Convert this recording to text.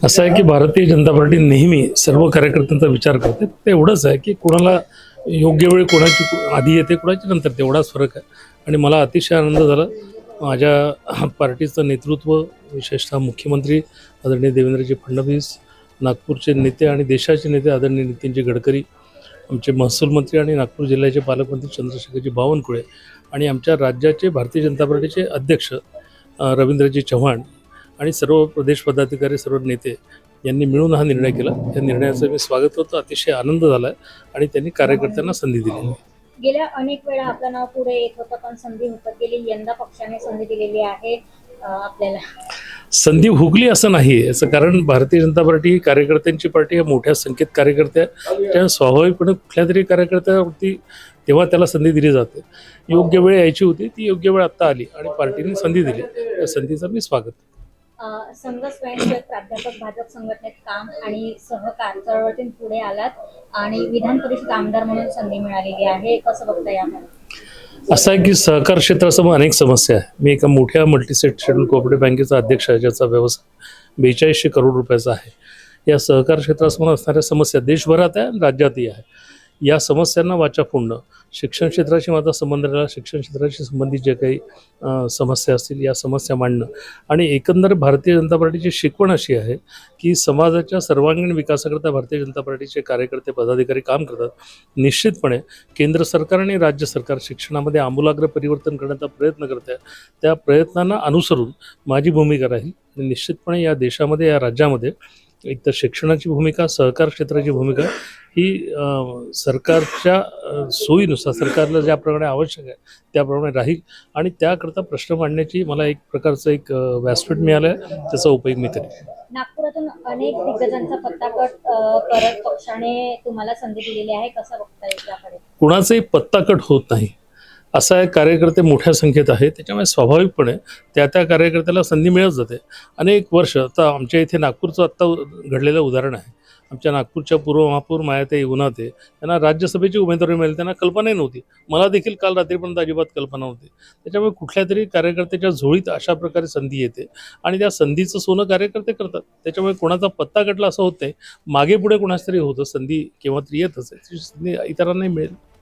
असं आहे की भारतीय जनता पार्टी नेहमी सर्व कार्यकर्त्यांचा विचार करते. ते एवढंच आहे की कोणाला योग्य वेळ कोणाची आधी येते, कोणाची नंतर, तेवढाच फरक आहे. आणि मला अतिशय आनंद झाला माझ्या पार्टीचं नेतृत्व, विशेषतः मुख्यमंत्री आदरणीय देवेंद्रजी फडणवीस, नागपूरचे नेते आणि देशाचे नेते आदरणीय नितीनजी गडकरी, आमचे महसूल मंत्री आणि नागपूर जिल्ह्याचे पालकमंत्री चंद्रशेखरजी बावनकुळे आणि आमच्या राज्याचे भारतीय जनता पार्टीचे अध्यक्ष रवींद्रजी चव्हाण आणि सर्व प्रदेश पदाधिकारी, सर्व नेते यांनी मिळून हा निर्णय केला. त्या निर्णयाचं मी स्वागत करतो. अतिशय आनंद झाला आहे आणि त्यांनी कार्यकर्त्यांना संधी दिली. गेल्या अनेक वेळा आपलं नाव पुढे येत होतं, पण संधी हुकत गेली. यंदा पक्षाने संधी दिलेली आहे आपल्याला. संधी हुकली असं नाही याचं कारण भारतीय जनता पार्टी ही कार्यकर्त्यांची पार्टी आहे. मोठ्या संख्येत कार्यकर्ते आहे. त्यामुळे स्वाभाविकपणे कुठल्या तरी कार्यकर्त्यावरती तेव्हा त्याला संधी दिली जाते. योग्य वेळ यायची होती, ती योग्य वेळ आत्ता आली आणि पार्टीने संधी दिली. त्या संधीचं मी स्वागत करतो. संघ स्वयंसेवक प्राध्यापक भाजप संघटनेत काम आणि सहकार चळवळीतून पुढे आलात आणि विधान परिषद आमदार म्हणून संधी मिळालेली आहे. कसं बघता यामध्ये? असं आहे की सहकार क्षेत्रासमोर अनेक समस्या आहे. मी एका मोठ्या मल्टीसेट शेड्यूल कोऑपरेटिव्ह बँकेचा अध्यक्ष आहे, ज्याचा व्यवसाय 4200 करोड रुपयाचा आहे. या सहकार क्षेत्रासमोर असणाऱ्या समस्या देशभरात आहे आणि राज्यातही आहे. या समस्यांना वाचा फोडणं, शिक्षण क्षेत्राशी माझा संबंध राहिला, शिक्षण क्षेत्राशी संबंधित जे काही समस्या असतील या समस्या मांडणं आणि एकंदर भारतीय जनता पार्टीची शिकवण अशी आहे की समाजाच्या सर्वांगीण विकासाकरता भारतीय जनता पार्टीचे कार्यकर्ते, पदाधिकारी काम करतात. निश्चितपणे केंद्र सरकार आणि राज्य सरकार शिक्षणामध्ये आमूलाग्र परिवर्तन करण्याचा प्रयत्न करत आहे. त्या प्रयत्नांना अनुसरून माझी भूमिका राहील आणि निश्चितपणे या देशामध्ये, या राज्यामध्ये एक तर शिक्षणाची भूमिका, सहकार क्षेत्राची भूमिका ही सरकारच्या सोयीनुसार सरकारला ज्याप्रमाणे आवश्यक आहे त्याप्रमाणे राहील आणि त्याकरता प्रश्न मांडण्याची मला एक प्रकारचं एक व्यासपीठ मिळालं आहे. त्याचा उपयोग मी करेन. नागपुरातून अनेक दिग्गजांचा पत्ताकट करत पक्षाने तुम्हाला संधी दिलेली आहे. कसं बघता येईल त्याकडे? कुणाचाही पत्ताकट होत नाही. असा आहे, कार्यकर्ते मोठ्या संख्येत आहेत, त्याच्यामुळे स्वाभाविकपणे त्या कार्यकर्त्याला संधी मिळत जाते. अनेक वर्ष आता आमच्या इथे नागपूरचं आत्ता घडलेलं उदाहरण आहे. आमच्या नागपूरच्या पूर्व महापौर मायाताई उन्हाते यांना राज्यसभेची उमेदवारी मिळाली. त्यांना कल्पनाही नव्हती. मला देखील काल रात्रीपर्यंत अजिबात कल्पना नव्हती. त्याच्यामुळे कुठल्या तरी कार्यकर्त्याच्या झोळीत अशा प्रकारे संधी येते आणि त्या संधीचं सोनं कार्यकर्ते करतात. त्याच्यामुळे कोणाचा पत्ता कटला असं होत नाही. मागे पुढे कोणाच तरी होतं, संधी केव्हा तरी येत असेल, ती संधी इतरांनाही मिळेल.